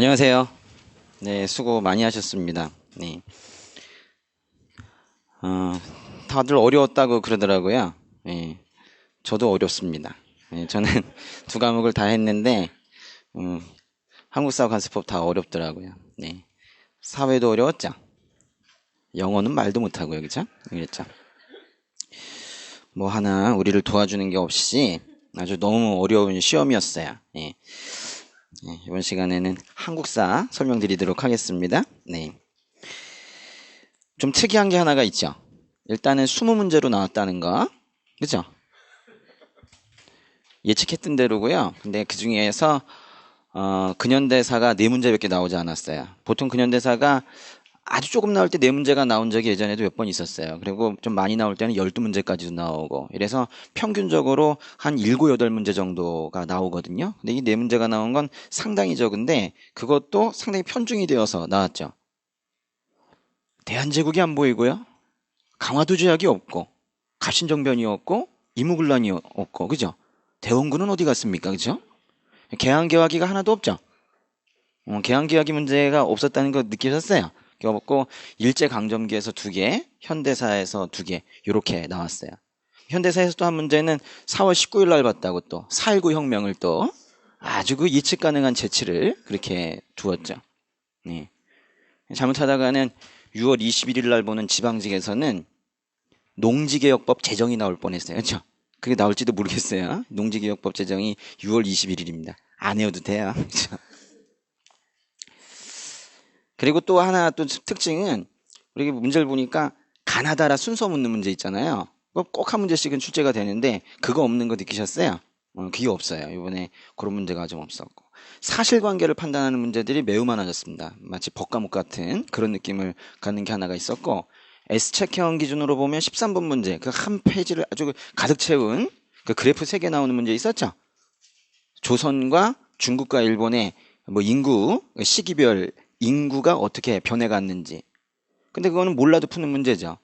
안녕하세요. 네, 수고 많이 하셨습니다. 네. 다들 어려웠다고 그러더라고요. 네, 저도 어렵습니다. 네, 저는 두 과목을 다 했는데, 한국사 관습법 다 어렵더라고요. 네. 사회도 어려웠죠? 영어는 말도 못하고요, 그죠? 그랬죠? 뭐 하나 우리를 도와주는 게 없이 아주 너무 어려운 시험이었어요. 네. 네, 이번 시간에는 한국사 설명드리도록 하겠습니다. 네. 좀 특이한 게 하나가 있죠. 일단은 20문제로 나왔다는 거. 그죠? 예측했던 대로고요. 근데 그 중에서 근현대사가 4문제밖에 나오지 않았어요. 보통 근현대사가 아주 조금 나올 때 4문제가 나온 적이 예전에도 몇 번 있었어요. 그리고 좀 많이 나올 때는 12문제까지도 나오고 이래서 평균적으로 한 7, 8문제 정도가 나오거든요. 근데 이 4문제가 나온 건 상당히 적은데 그것도 상당히 편중이 되어서 나왔죠. 대한제국이 안 보이고요. 강화도 조약이 없고 갑신정변이 없고 이무군란이 없고 그죠? 대원군은 어디 갔습니까? 그죠? 개항개화기가 하나도 없죠? 개항개화기 문제가 없었다는 거 느끼셨어요? 없고 일제강점기에서 2개, 현대사에서 2개 이렇게 나왔어요. 현대사에서 또 한 문제는 4월 19일 날 봤다고 또 4.19 혁명을 또 아주 그 예측 가능한 재치를 그렇게 두었죠. 네. 잘못하다가는 6월 21일 날 보는 지방직에서는 농지개혁법 제정이 나올 뻔했어요. 그렇죠? 그게 나올지도 모르겠어요. 농지개혁법 제정이 6월 21일입니다. 안 외워도 돼요. 그렇죠? 그리고 또 하나 또 특징은 우리 문제를 보니까 가나다라 순서 묻는 문제 있잖아요. 꼭 한 문제씩은 출제가 되는데 그거 없는 거 느끼셨어요? 그게 없어요. 이번에 그런 문제가 좀 없었고 사실관계를 판단하는 문제들이 매우 많아졌습니다. 마치 법과목 같은 그런 느낌을 갖는 게 하나가 있었고 S체크형 기준으로 보면 13번 문제 그 한 페이지를 아주 가득 채운 그 그래프 3개 나오는 문제 있었죠? 조선과 중국과 일본의 뭐 인구 시기별 인구가 어떻게 변해갔는지 근데 그거는 몰라도 푸는 문제죠.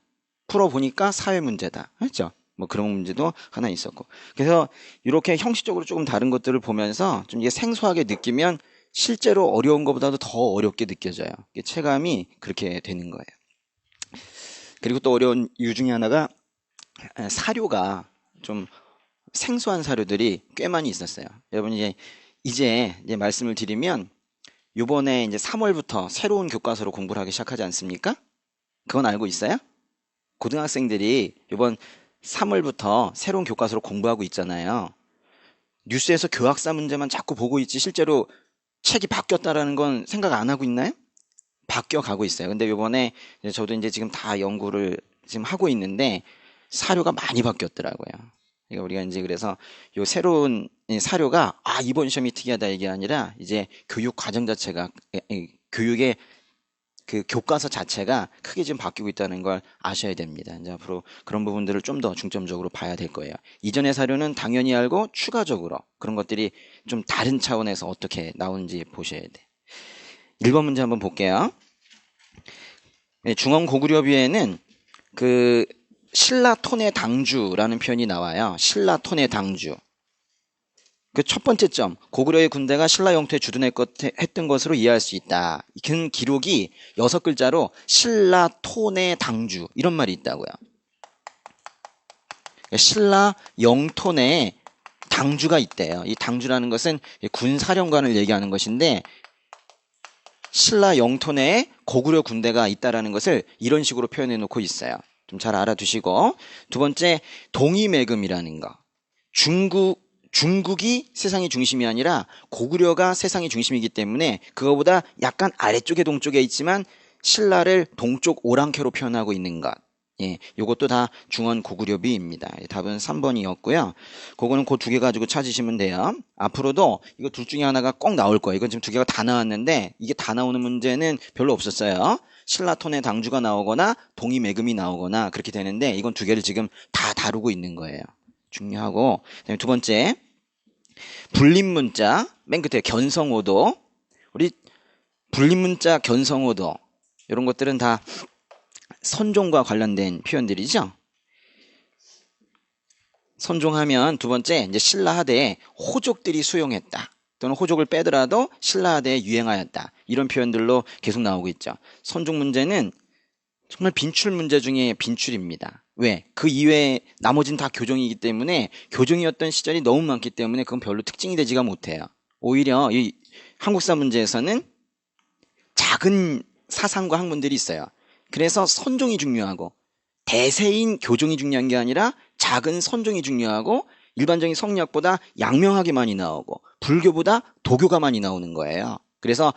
풀어보니까 사회 문제다. 그렇죠? 뭐 그런 문제도 하나 있었고. 그래서 이렇게 형식적으로 조금 다른 것들을 보면서 좀 이게 생소하게 느끼면 실제로 어려운 것보다도 더 어렵게 느껴져요. 체감이 그렇게 되는 거예요. 그리고 또 어려운 이유 중에 하나가 사료가 좀 생소한 사료들이 꽤 많이 있었어요. 여러분 이제 말씀을 드리면 요번에 이제 3월부터 새로운 교과서로 공부를 하기 시작하지 않습니까? 그건 알고 있어요? 고등학생들이 이번 3월부터 새로운 교과서로 공부하고 있잖아요. 뉴스에서 교학사 문제만 자꾸 보고 있지 실제로 책이 바뀌었다라는 건 생각 안 하고 있나요? 바뀌어 가고 있어요. 근데 이번에 저도 이제 지금 다 연구를 지금 하고 있는데 사료가 많이 바뀌었더라고요. 그러니까 우리가 이제 그래서 요 새로운 사료가 이번 시험이 특이하다 이게 아니라 이제 교육 과정 자체가 교육의 그 교과서 자체가 크게 지금 바뀌고 있다는 걸 아셔야 됩니다. 이제 앞으로 그런 부분들을 좀 더 중점적으로 봐야 될 거예요. 이전의 사료는 당연히 알고 추가적으로 그런 것들이 좀 다른 차원에서 어떻게 나오는지 보셔야 돼. 1번 문제 한번 볼게요. 중원고구려비에는 그 신라톤의 당주라는 표현이 나와요. 신라톤의 당주. 그 첫 번째 점, 고구려의 군대가 신라 영토에 주둔했던 것으로 이해할 수 있다. 그 기록이 6글자로 신라톤의 당주 이런 말이 있다고요. 신라 영토 내에 당주가 있대요. 이 당주라는 것은 군사령관을 얘기하는 것인데 신라 영토 내에 고구려 군대가 있다라는 것을 이런 식으로 표현해 놓고 있어요. 좀 잘 알아두시고 두 번째 동이매금이라는 거. 중국이 세상의 중심이 아니라 고구려가 세상의 중심이기 때문에 그거보다 약간 아래쪽에 동쪽에 있지만 신라를 동쪽 오랑캐로 표현하고 있는 것. 요것도 다 중원 고구려비입니다. 답은 3번이었고요. 그거는 그 2개 가지고 찾으시면 돼요. 앞으로도 이거 둘 중에 하나가 꼭 나올 거예요. 이건 지금 2개가 다 나왔는데 이게 다 나오는 문제는 별로 없었어요. 신라톤의 당주가 나오거나 동이매금이 나오거나 그렇게 되는데 이건 2개를 지금 다 다루고 있는 거예요. 중요하고 그다음에 두 번째 불림문자 맨 끝에 견성오도 우리 불림문자 견성오도 이런 것들은 다 선종과 관련된 표현들이죠. 선종하면 두 번째 이제 신라 하대에 호족들이 수용했다. 또는 호족을 빼더라도 신라하대에 유행하였다. 이런 표현들로 계속 나오고 있죠. 선종 문제는 정말 빈출 문제 중에 빈출입니다. 왜? 그 이외에 나머지는 다 교정이기 때문에 교정이었던 시절이 너무 많기 때문에 그건 별로 특징이 되지가 못해요. 오히려 이 한국사 문제에서는 작은 사상과 학문들이 있어요. 그래서 선종이 중요하고 대세인 교종이 중요한 게 아니라 작은 선종이 중요하고 일반적인 성리학보다 양명학이 많이 나오고 불교보다 도교가 많이 나오는 거예요. 그래서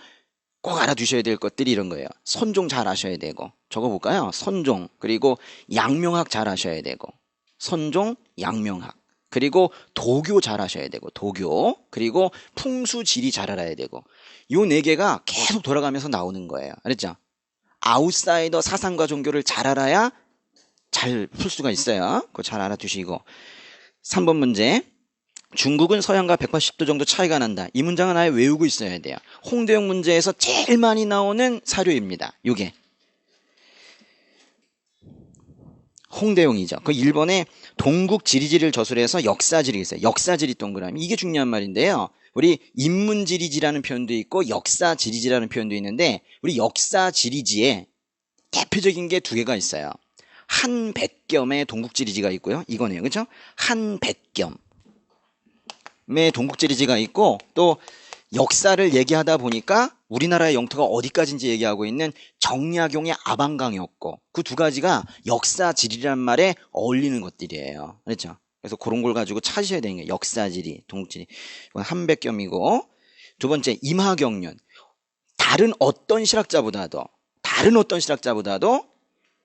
꼭 알아두셔야 될 것들이 이런 거예요. 선종 잘 아셔야 되고, 적어볼까요? 선종, 그리고 양명학 잘 아셔야 되고, 선종, 양명학, 그리고 도교 잘 아셔야 되고, 도교, 그리고 풍수지리 잘 알아야 되고, 요 네 개가 계속 돌아가면서 나오는 거예요. 알았죠? 아웃사이더 사상과 종교를 잘 알아야 잘 풀 수가 있어요. 그거 잘 알아두시고. 3번 문제. 중국은 서양과 180도 정도 차이가 난다. 이 문장은 아예 외우고 있어야 돼요. 홍대용 문제에서 제일 많이 나오는 사료입니다. 요게 홍대용이죠. 그 1번에 동국지리지를 저술해서 역사지리 있어요. 역사지리 동그라미. 이게 중요한 말인데요. 우리 인문지리지라는 표현도 있고 역사지리지라는 표현도 있는데 우리 역사지리지에 대표적인 게 두 개가 있어요. 한백겸의 동국지리지가 있고요. 이거네요. 그렇죠? 한백겸 동국지리지가 있고 또 역사를 얘기하다 보니까 우리나라의 영토가 어디까지인지 얘기하고 있는 정약용의 아방강이었고 그 두 가지가 역사지리란 말에 어울리는 것들이에요. 그렇죠? 그래서 그런 걸 가지고 찾으셔야 되는 게 역사지리, 동국지리. 이건 한백겸이고 두 번째 임하경륜. 다른 어떤 실학자보다도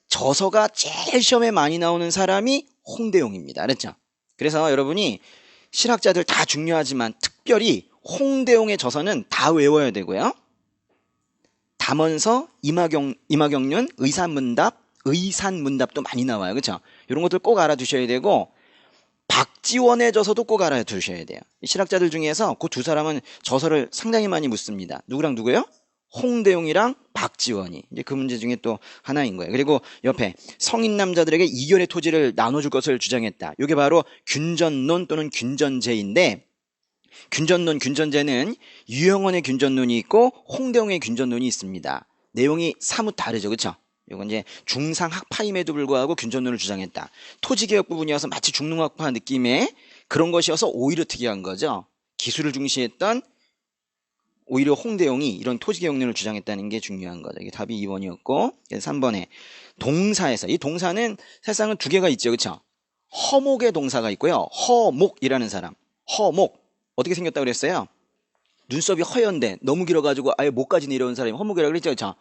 저서가 제일 시험에 많이 나오는 사람이 홍대용입니다. 그렇죠? 그래서 여러분이 실학자들 다 중요하지만 특별히 홍대용의 저서는 다 외워야 되고요. 담원서, 임하경륜, 의산문답도 많이 나와요. 그렇죠? 이런 것들 꼭 알아두셔야 되고 박지원의 저서도 꼭 알아두셔야 돼요. 실학자들 중에서 그 두 사람은 저서를 상당히 많이 묻습니다. 누구랑 누구요? 홍대용이랑 박지원이. 이제 그 문제 중에 또 하나인 거예요. 그리고 옆에 성인 남자들에게 이견의 토지를 나눠줄 것을 주장했다. 이게 바로 균전론 또는 균전제인데 균전론, 균전제는 유영원의 균전론이 있고 홍대용의 균전론이 있습니다. 내용이 사뭇 다르죠. 그렇죠? 이건 이제 중상학파임에도 불구하고 균전론을 주장했다. 토지개혁 부분이어서 마치 중농학파 느낌의 그런 것이어서 오히려 특이한 거죠. 기술을 중시했던 오히려 홍대용이 이런 토지개혁론을 주장했다는 게 중요한 거죠. 이게 답이 2번이었고 3번에 동사에서 이 동사는 사실상은 두 개가 있죠. 그렇죠? 허목의 동사가 있고요. 허목이라는 사람. 허목. 어떻게 생겼다고 그랬어요? 눈썹이 허연데 너무 길어가지고 아예 목까지 내려온 사람이 허목이라고 그랬죠. 그렇죠?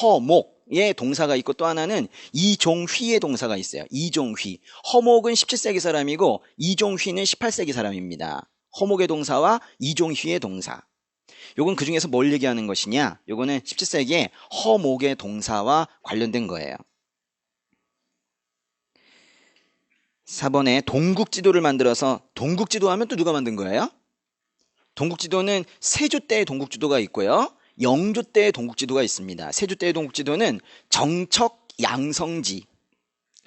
허목의 동사가 있고 또 하나는 이종휘의 동사가 있어요. 이종휘. 허목은 17세기 사람이고 이종휘는 18세기 사람입니다. 허목의 동사와 이종휘의 동사. 요건 그 중에서 뭘 얘기하는 것이냐? 요거는 17세기에 허목의 동사와 관련된 거예요. 4번에 동국지도를 만들어서 동국지도 하면 또 누가 만든 거예요? 동국지도는 세조 때의 동국지도가 있고요. 영조 때의 동국지도가 있습니다. 세조 때의 동국지도는 정척, 양성지,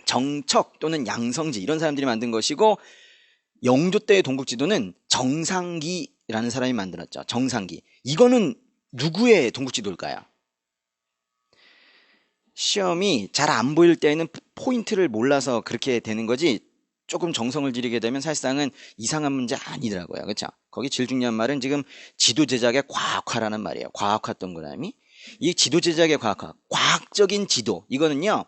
정척 또는 양성지 이런 사람들이 만든 것이고 영조 때의 동국지도는 정상기라는 사람이 만들었죠. 정상기. 이거는 누구의 동국지도일까요? 시험이 잘 안 보일 때는 포인트를 몰라서 그렇게 되는 거지 조금 정성을 들이게 되면 사실상은 이상한 문제 아니더라고요. 그렇죠? 거기 제일 중요한 말은 지금 지도 제작의 과학화라는 말이에요. 과학화 동그라미. 이 지도 제작의 과학화. 과학적인 지도. 이거는요.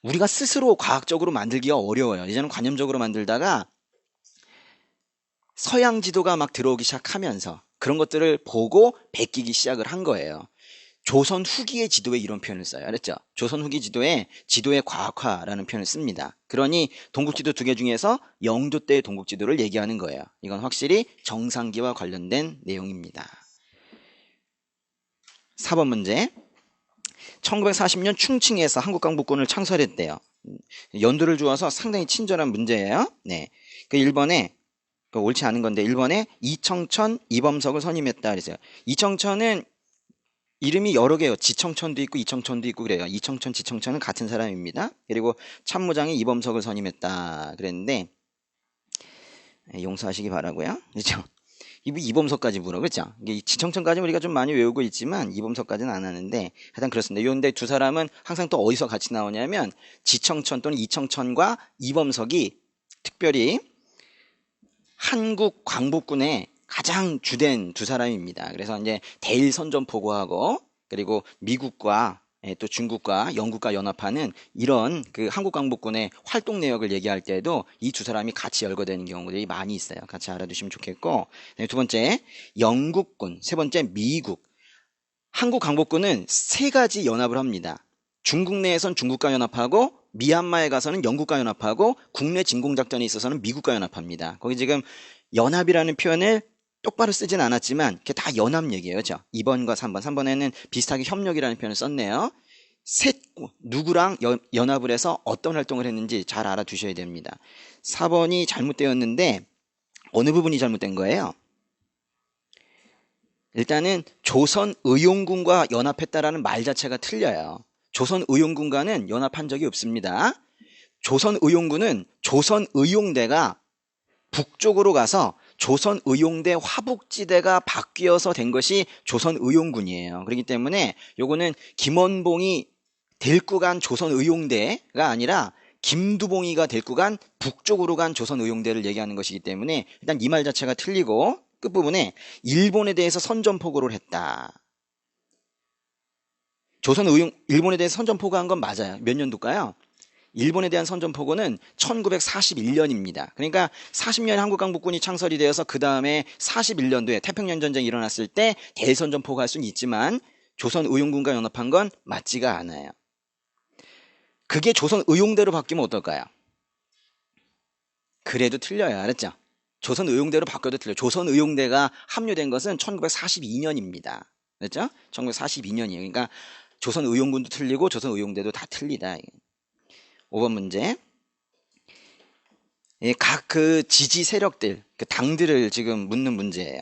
우리가 스스로 과학적으로 만들기가 어려워요. 예전엔 관념적으로 만들다가 서양 지도가 막 들어오기 시작하면서 그런 것들을 보고 베끼기 시작을 한 거예요. 조선 후기의 지도에 이런 표현을 써요. 알았죠? 조선 후기 지도에 지도의 과학화라는 표현을 씁니다. 그러니 동국지도 두 개 중에서 영조 때의 동국지도를 얘기하는 거예요. 이건 확실히 정상기와 관련된 내용입니다. 4번 문제. 1940년 충칭에서 한국강북권을 창설했대요. 연도를 주어서 상당히 친절한 문제예요. 네. 그 1번에 옳지 않은 건데 1번에 이청천, 이범석을 선임했다 그랬어요. 이청천은 이름이 여러 개요. 지청천도 있고 이청천도 있고 그래요. 이청천, 지청천은 같은 사람입니다. 그리고 참모장이 이범석을 선임했다 그랬는데 용서하시기 바라고요. 그렇죠? 이범석까지 물어. 그렇죠? 이게 지청천까지 우리가 좀 많이 외우고 있지만 이범석까지는 안 하는데 하여튼 그렇습니다. 요런데 두 사람은 항상 또 어디서 같이 나오냐면 지청천 또는 이청천과 이범석이 특별히 한국 광복군의 가장 주된 두 사람입니다. 그래서 이제 대일 선전포고하고 그리고 미국과 또 중국과 영국과 연합하는 이런 그 한국 광복군의 활동 내역을 얘기할 때에도 이 두 사람이 같이 열거되는 경우들이 많이 있어요. 같이 알아두시면 좋겠고, 두 번째 영국군, 세 번째 미국. 한국 광복군은 세 가지 연합을 합니다. 중국 내에선 중국과 연합하고 미얀마에 가서는 영국과 연합하고 국내 진공작전에 있어서는 미국과 연합합니다. 거기 지금 연합이라는 표현을 똑바로 쓰진 않았지만 그게 다 연합 얘기예요. 그렇죠? 2번과 3번. 3번에는 비슷하게 협력이라는 표현을 썼네요. 누구랑 연합을 해서 어떤 활동을 했는지 잘 알아두셔야 됩니다. 4번이 잘못되었는데 어느 부분이 잘못된 거예요? 일단은 조선의용군과 연합했다라는 말 자체가 틀려요. 조선의용군과는 연합한 적이 없습니다. 조선의용군은 조선의용대가 북쪽으로 가서 조선의용대 화북지대가 바뀌어서 된 것이 조선의용군이에요. 그렇기 때문에 요거는 김원봉이 데리고 간 조선의용대가 아니라 김두봉이가 데리고 간 북쪽으로 간 조선의용대를 얘기하는 것이기 때문에 일단 이 말 자체가 틀리고 끝부분에 일본에 대해서 선전포고를 했다. 일본에 대해서 선전포고한 건 맞아요. 몇 년도일까요? 일본에 대한 선전포고는 1941년입니다. 그러니까 40년에 한국광복군이 창설이 되어서 그 다음에 41년도에 태평양 전쟁이 일어났을 때 대선전포고할 수는 있지만 조선의용군과 연합한 건 맞지가 않아요. 그게 조선의용대로 바뀌면 어떨까요? 그래도 틀려요. 알았죠? 조선의용대로 바뀌어도 틀려요. 조선의용대가 합류된 것은 1942년입니다. 그렇죠? 1942년이에요. 그러니까 조선의용군도 틀리고 조선의용대도 다 틀리다. 5번 문제. 각 그 지지 세력들, 그 당들을 지금 묻는 문제예요.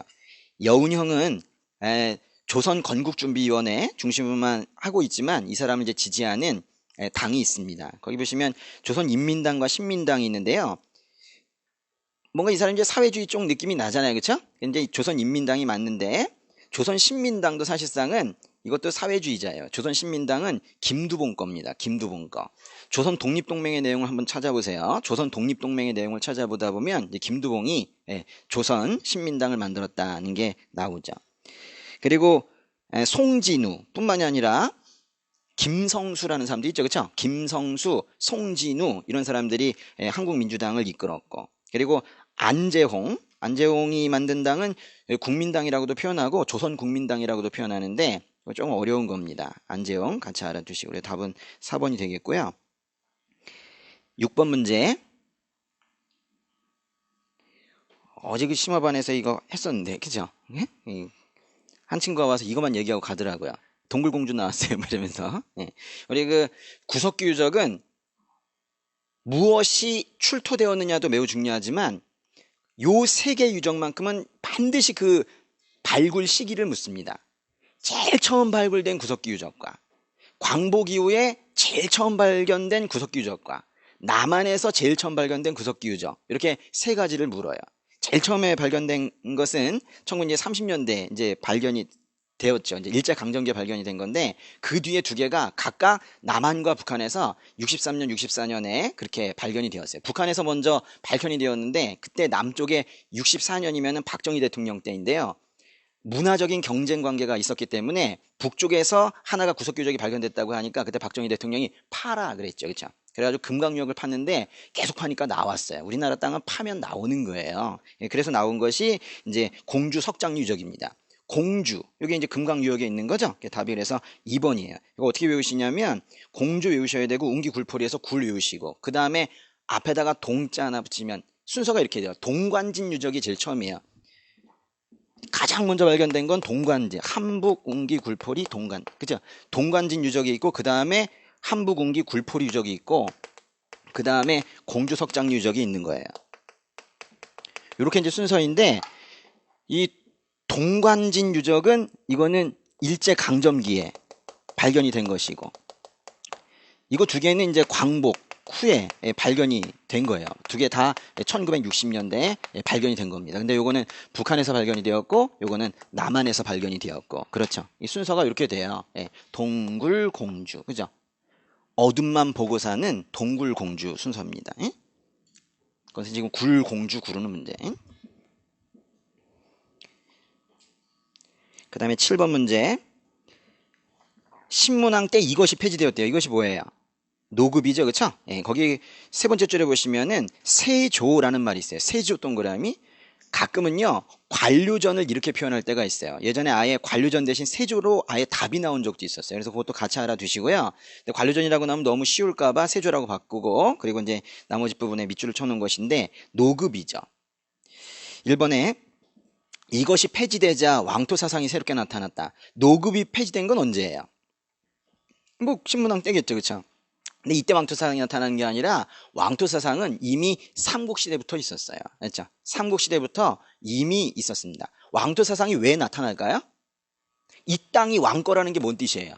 여운형은 조선건국준비위원회 중심으로만 하고 있지만 이 사람을 이제 지지하는 당이 있습니다. 거기 보시면 조선인민당과 신민당이 있는데요. 뭔가 이 사람이 이제 사회주의 쪽 느낌이 나잖아요. 그렇죠? 이제 조선인민당이 맞는데 조선신민당도 사실상은 이것도 사회주의자예요. 조선신민당은 김두봉 겁니다. 김두봉 거. 조선 독립동맹의 내용을 한번 찾아보세요. 조선 독립동맹의 내용을 찾아보다 보면 이제 김두봉이 조선 신민당을 만들었다는 게 나오죠. 그리고 송진우 뿐만이 아니라 김성수라는 사람도 있죠. 그렇죠? 김성수, 송진우 이런 사람들이 한국민주당을 이끌었고, 그리고 안재홍이 만든 당은 국민당이라고도 표현하고 조선국민당이라고도 표현하는데 좀 어려운 겁니다. 안재홍 같이 알아두시고, 우리 답은 4번이 되겠고요. 6번 문제. 어제 그 심화반에서 이거 했었는데, 그죠? 한 친구가 와서 이것만 얘기하고 가더라고요. 동굴공주 나왔어요. 이러면서. 우리 그 구석기 유적은 무엇이 출토되었느냐도 매우 중요하지만 요 세 개 유적만큼은 반드시 그 발굴 시기를 묻습니다. 제일 처음 발굴된 구석기 유적과 광복 이후에 제일 처음 발견된 구석기 유적과 남한에서 제일 처음 발견된 구석기 유적, 이렇게 세 가지를 물어요. 제일 처음에 발견된 것은 1930년대 이제 발견이 되었죠. 이제 일제강점기에 발견이 된 건데 그 뒤에 두 개가 각각 남한과 북한에서 63년, 64년에 그렇게 발견이 되었어요. 북한에서 먼저 발견이 되었는데 그때 남쪽에 64년이면 박정희 대통령 때인데요. 문화적인 경쟁 관계가 있었기 때문에 북쪽에서 하나가 구석유적이 발견됐다고 하니까 그때 박정희 대통령이 파라 그랬죠. 그렇죠? 그래가지고 금강유역을 팠는데 계속 파니까 나왔어요. 우리나라 땅은 파면 나오는 거예요. 그래서 나온 것이 이제 공주 석장 유적입니다. 공주, 이게 이제 금강유역에 있는 거죠. 답이 그래서 2번이에요. 이거 어떻게 외우시냐면 공주 외우셔야 되고 웅기굴포리에서 굴 외우시고 그 다음에 앞에다가 동자 하나 붙이면 순서가 이렇게 돼요. 동관진 유적이 제일 처음이에요. 가장 먼저 발견된 건 동관진, 한북, 웅기, 굴포리, 동관. 그죠? 동관진 유적이 있고 그 다음에 한북, 웅기, 굴포리 유적이 있고 그 다음에 공주 석장 유적이 있는 거예요. 이렇게 이제 순서인데 이 동관진 유적은 이거는 일제강점기에 발견이 된 것이고 이거 두 개는 이제 광복, 후에 발견이 된 거예요. 두 개 다 1960년대에 발견이 된 겁니다. 근데 요거는 북한에서 발견이 되었고 요거는 남한에서 발견이 되었고 그렇죠. 이 순서가 이렇게 돼요. 동굴공주 그죠? 어둠만 보고 사는 동굴공주 순서입니다. 그것은 지금 굴공주 구르는 문제. 그 다음에 7번 문제. 신문왕 때 이것이 폐지되었대요. 이것이 뭐예요? 노급이죠. 그쵸? 거기 세 번째 줄에 보시면은 세조라는 말이 있어요. 세조 동그라미. 가끔은요, 관료전을 이렇게 표현할 때가 있어요. 예전에 아예 관료전 대신 세조로 아예 답이 나온 적도 있었어요. 그래서 그것도 같이 알아두시고요. 근데 관료전이라고 나오면 너무 쉬울까봐 세조라고 바꾸고, 그리고 이제 나머지 부분에 밑줄을 쳐놓은 것인데, 노급이죠. 1번에 이것이 폐지되자 왕토 사상이 새롭게 나타났다. 노급이 폐지된 건 언제예요? 뭐 신문왕 때겠죠. 그쵸? 근데 이때 왕토 사상이 나타나는 게 아니라 왕토 사상은 이미 삼국시대부터 있었어요. 그렇죠? 삼국시대부터 이미 있었습니다. 왕토 사상이 왜 나타날까요? 이 땅이 왕 거라는 게 뭔 뜻이에요?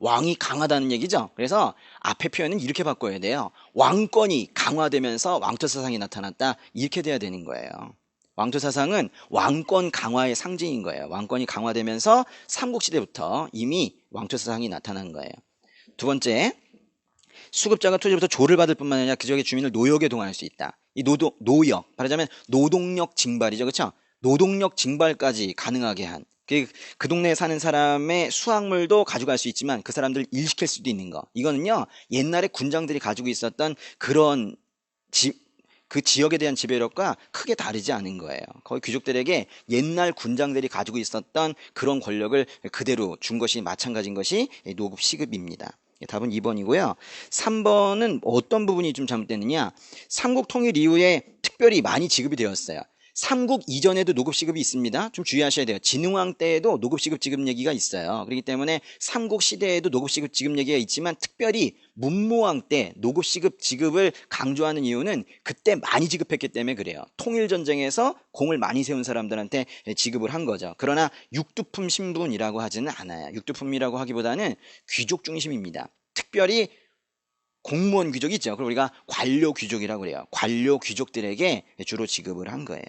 왕이 강하다는 얘기죠. 그래서 앞에 표현은 이렇게 바꿔야 돼요. 왕권이 강화되면서 왕토 사상이 나타났다. 이렇게 돼야 되는 거예요. 왕토 사상은 왕권 강화의 상징인 거예요. 왕권이 강화되면서 삼국시대부터 이미 왕토 사상이 나타난 거예요. 두 번째, 수급자가 토지부터 조를 받을 뿐만 아니라 그 지역의 주민을 노역에 동원할 수 있다. 이 노역, 말하자면 노동력 징발이죠. 그렇죠? 노동력 징발까지 가능하게 한 그 동네에 사는 사람의 수확물도 가져갈 수 있지만 그 사람들 일 시킬 수도 있는 거. 이거는요, 옛날에 군장들이 가지고 있었던 그런 그 지역에 대한 지배력과 크게 다르지 않은 거예요. 거의 귀족들에게 옛날 군장들이 가지고 있었던 그런 권력을 그대로 준 것이 마찬가지인 것이 노급 시급입니다. 답은 2번이고요. 3번은 어떤 부분이 좀 잘못됐느냐. 삼국 통일 이후에 특별히 많이 지급이 되었어요. 삼국 이전에도 노급시급이 있습니다. 좀 주의하셔야 돼요. 진흥왕 때에도 노급시급 지급 얘기가 있어요. 그렇기 때문에 삼국 시대에도 노급시급 지급 얘기가 있지만 특별히 문무왕 때 노급시급 지급을 강조하는 이유는 그때 많이 지급했기 때문에 그래요. 통일전쟁에서 공을 많이 세운 사람들한테 지급을 한 거죠. 그러나 육두품 신분이라고 하지는 않아요. 육두품이라고 하기보다는 귀족 중심입니다. 특별히 공무원 귀족이 있죠. 그걸 우리가 관료 귀족이라고 그래요. 관료 귀족들에게 주로 지급을 한 거예요.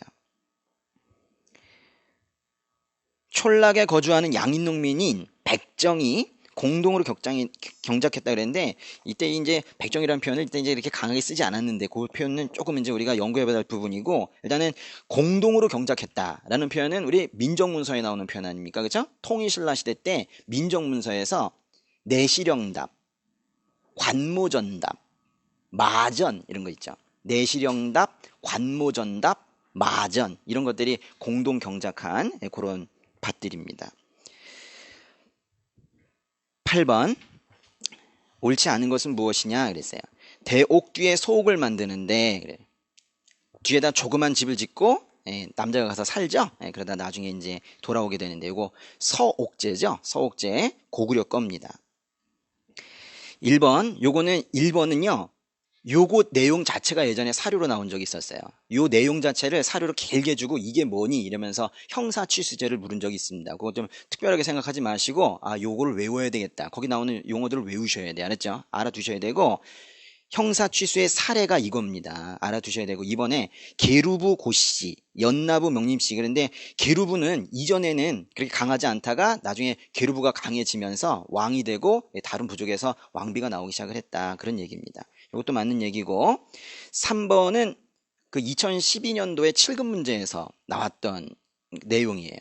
촌락에 거주하는 양인 농민인 백정이 공동으로 경작했다 그랬는데 이때 이제 백정이라는 표현을 이때 이제 이렇게 강하게 쓰지 않았는데 그 표현은 조금 이제 우리가 연구해봐야 할 부분이고 일단은 공동으로 경작했다라는 표현은 우리 민정문서에 나오는 표현 아닙니까? 그렇죠? 통일신라 시대 때 민정문서에서 내시령답 관모전답, 마전 이런 거 있죠. 내시령답, 관모전답, 마전 이런 것들이 공동 경작한 그런 밭들입니다. 8번 옳지 않은 것은 무엇이냐 그랬어요. 대옥 뒤에 소옥을 만드는데 그래. 뒤에다 조그만 집을 짓고 남자가 가서 살죠. 그러다 나중에 이제 돌아오게 되는데 이거 서옥제죠. 서옥제 고구려 겁니다. 1번, 요거는 1번은요. 요거 내용 자체가 예전에 사료로 나온 적이 있었어요. 요 내용 자체를 사료로 길게 주고 이게 뭐니 이러면서 형사취수제를 물은 적이 있습니다. 그거 좀 특별하게 생각하지 마시고 요거를 외워야 되겠다. 거기 나오는 용어들을 외우셔야 돼요. 알았죠? 알아두셔야 되고 형사취수의 사례가 이겁니다. 알아두셔야 되고 이번에 계루부 고씨, 연나부 명림씨 그런데 계루부는 이전에는 그렇게 강하지 않다가 나중에 계루부가 강해지면서 왕이 되고 다른 부족에서 왕비가 나오기 시작을 했다. 그런 얘기입니다. 이것도 맞는 얘기고 3번은 그 2012년도에 7급 문제에서 나왔던 내용이에요.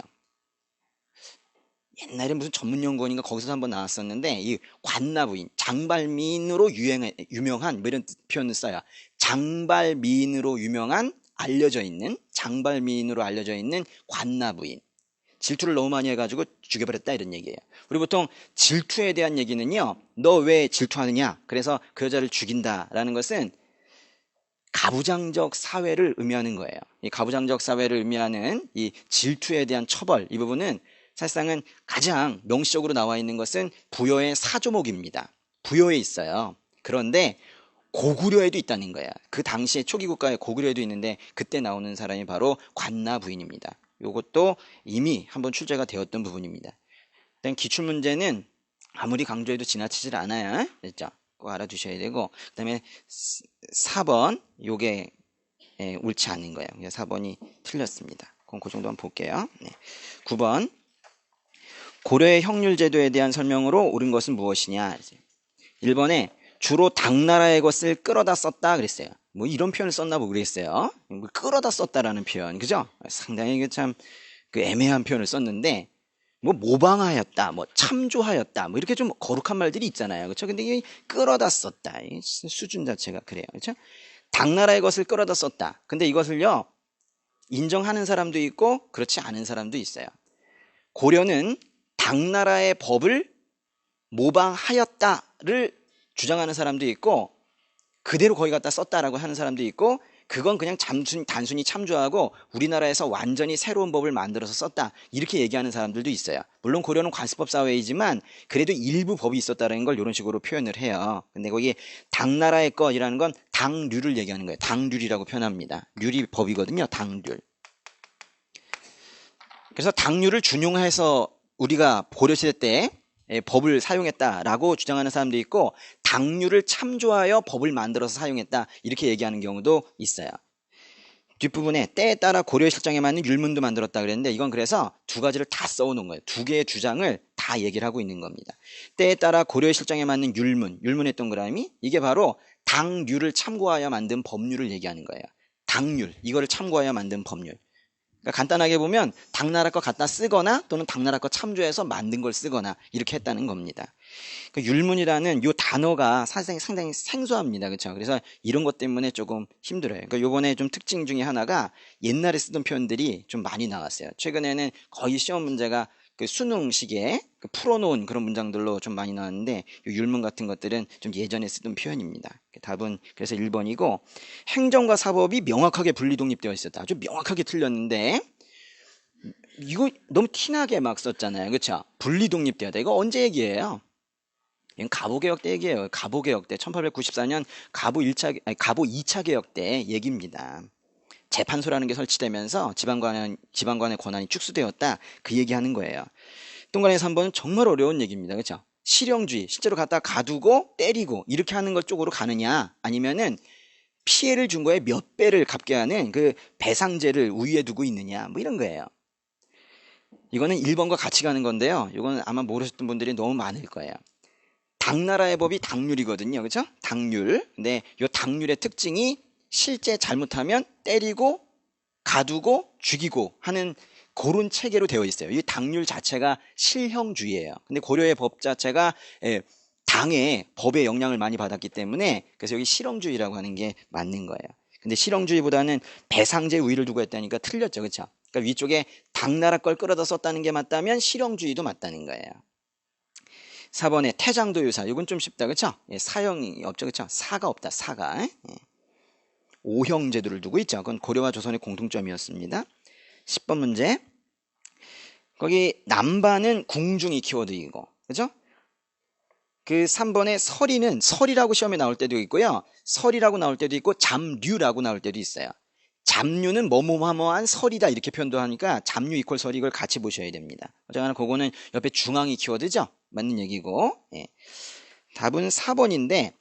옛날에 무슨 전문연구원인가 거기서 한번 나왔었는데 이 관나부인 장발미인으로 유명한 뭐 이런 표현을 써요. 장발미인으로 유명한 장발미인으로 알려져 있는 관나부인 질투를 너무 많이 해가지고 죽여버렸다 이런 얘기예요. 우리 보통 질투에 대한 얘기는요. 너 왜 질투하느냐 그래서 그 여자를 죽인다라는 것은 가부장적 사회를 의미하는 거예요. 이 가부장적 사회를 의미하는 이 질투에 대한 처벌 이 부분은 사실상은 가장 명시적으로 나와 있는 것은 부여의 사조목입니다. 부여에 있어요. 그런데 고구려에도 있다는 거야. 그 당시에 초기 국가의 고구려에도 있는데 그때 나오는 사람이 바로 관나 부인입니다. 이것도 이미 한번 출제가 되었던 부분입니다. 일단 기출문제는 아무리 강조해도 지나치질 않아요. 그렇죠? 꼭 알아두셔야 되고, 그 다음에 4번 요게 옳지 않은 거예요. 4번이 틀렸습니다. 그럼 그 정도 한번 볼게요. 네. 9번 고려의 형률제도에 대한 설명으로 옳은 것은 무엇이냐. 1번에 주로 당나라의 것을 끌어다 썼다 그랬어요. 뭐 이런 표현을 썼나 모르겠어요. 뭐 끌어다 썼다라는 표현, 그죠? 상당히 참 그 애매한 표현을 썼는데, 뭐 모방하였다, 뭐 참조하였다, 뭐 이렇게 좀 거룩한 말들이 있잖아요, 그렇죠? 근데 이게 끌어다 썼다, 이 수준 자체가 그래요, 그렇죠? 당나라의 것을 끌어다 썼다. 근데 이것을요 인정하는 사람도 있고 그렇지 않은 사람도 있어요. 고려는 당나라의 법을 모방하였다를 주장하는 사람도 있고, 그대로 거기 갖다 썼다라고 하는 사람도 있고, 그건 그냥 단순히 참조하고 우리나라에서 완전히 새로운 법을 만들어서 썼다, 이렇게 얘기하는 사람들도 있어요. 물론 고려는 관습법 사회이지만 그래도 일부 법이 있었다는 걸 이런 식으로 표현을 해요. 근데 거기 당나라의 것이라는 건 당률을 얘기하는 거예요. 당률이라고 표현합니다. 률이 법이거든요. 당률. 그래서 당률을 준용해서 우리가 고려시대 때 법을 사용했다라고 주장하는 사람도 있고, 당률을 참조하여 법을 만들어서 사용했다, 이렇게 얘기하는 경우도 있어요. 뒷부분에 때에 따라 고려의 실정에 맞는 율문도 만들었다 그랬는데, 이건 그래서 두 가지를 다 써놓은 거예요. 두 개의 주장을 다 얘기를 하고 있는 겁니다. 때에 따라 고려의 실정에 맞는 율문의 동그라미, 이게 바로 당률을 참고하여 만든 법률을 얘기하는 거예요. 당률, 이거를 참고하여 만든 법률. 그러니까 간단하게 보면 당나라 거 갖다 쓰거나 또는 당나라 거 참조해서 만든 걸 쓰거나 이렇게 했다는 겁니다. 그 율문이라는 요 단어가 상당히 생소합니다. 그렇죠? 그래서 이런 것 때문에 조금 힘들어요. 그러니까 요번에 좀 특징 중에 하나가 옛날에 쓰던 표현들이 좀 많이 나왔어요. 최근에는 거의 시험 문제가 그 수능식에 그 풀어놓은 그런 문장들로 좀 많이 나왔는데, 요 율문 같은 것들은 좀 예전에 쓰던 표현입니다. 답은 그래서 1번이고, 행정과 사법이 명확하게 분리독립되어 있었다. 아주 명확하게 틀렸는데, 이거 너무 티나게 막 썼잖아요. 그렇죠? 분리독립되었다. 이거 언제 얘기예요? 이건 가보개혁 때 얘기예요. 가보개혁 때 1894년 가보 2차 개혁 때 얘기입니다. 재판소라는 게 설치되면서 지방관의 권한이 축소되었다, 그 얘기하는 거예요. 동그라미 3번은 정말 어려운 얘기입니다. 그렇죠? 실형주의, 실제로 갖다 가두고 때리고 이렇게 하는 것 쪽으로 가느냐, 아니면은 피해를 준 거에 몇 배를 갚게 하는 그 배상제를 우위에 두고 있느냐, 뭐 이런 거예요. 이거는 1번과 같이 가는 건데요, 이거는 아마 모르셨던 분들이 너무 많을 거예요. 당나라의 법이 당률이거든요, 그렇죠? 당률. 근데 이 당률의 특징이 실제 잘못하면 때리고 가두고 죽이고 하는 그런 체계로 되어 있어요. 이 당률 자체가 실형주의예요. 근데 고려의 법 자체가 당의 법의 영향을 많이 받았기 때문에, 그래서 여기 실형주의라고 하는 게 맞는 거예요. 근데 실형주의보다는 배상제 우위를 두고 했다니까 틀렸죠, 그렇죠? 그러니까 위쪽에 당나라 걸 끌어다 썼다는 게 맞다면 실형주의도 맞다는 거예요. 4번에 태장도유사, 이건 좀 쉽다, 그렇죠? 사형이 없죠, 그렇죠? 사가 없다, 사가. 오형제도를 두고 있죠. 그건 고려와 조선의 공통점이었습니다. 10번 문제. 거기 남반은 궁중이 키워드이고, 그죠? 그 3번에 설이는 설이라고 시험에 나올 때도 있고요, 설이라고 나올 때도 있고 잠류라고 나올 때도 있어요. 잠류는 뭐뭐뭐한 설이다, 이렇게 표현도 하니까 잠류 이퀄 설이, 이걸 같이 보셔야 됩니다. 어쨌거나 그거는 옆에 중앙이 키워드죠. 맞는 얘기고. 답은 4번인데,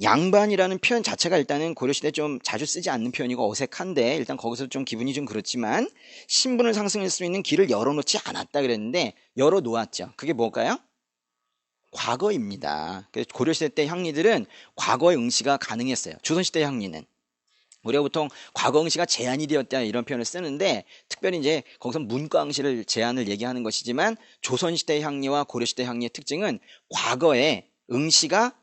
양반이라는 표현 자체가 일단은 고려시대 좀 자주 쓰지 않는 표현이고 어색한데, 일단 거기서 좀 기분이 좀 그렇지만 신분을 상승할 수 있는 길을 열어놓지 않았다 그랬는데 열어놓았죠. 그게 뭘까요? 과거입니다. 그래서 고려시대 때 향리들은 과거의 응시가 가능했어요. 조선시대 향리는 우리가 보통 과거 응시가 제한이 되었다, 이런 표현을 쓰는데, 특별히 이제 거기서 문과 응시를 제한을 얘기하는 것이지만, 조선시대 향리와 고려시대 향리의 특징은 과거에 응시가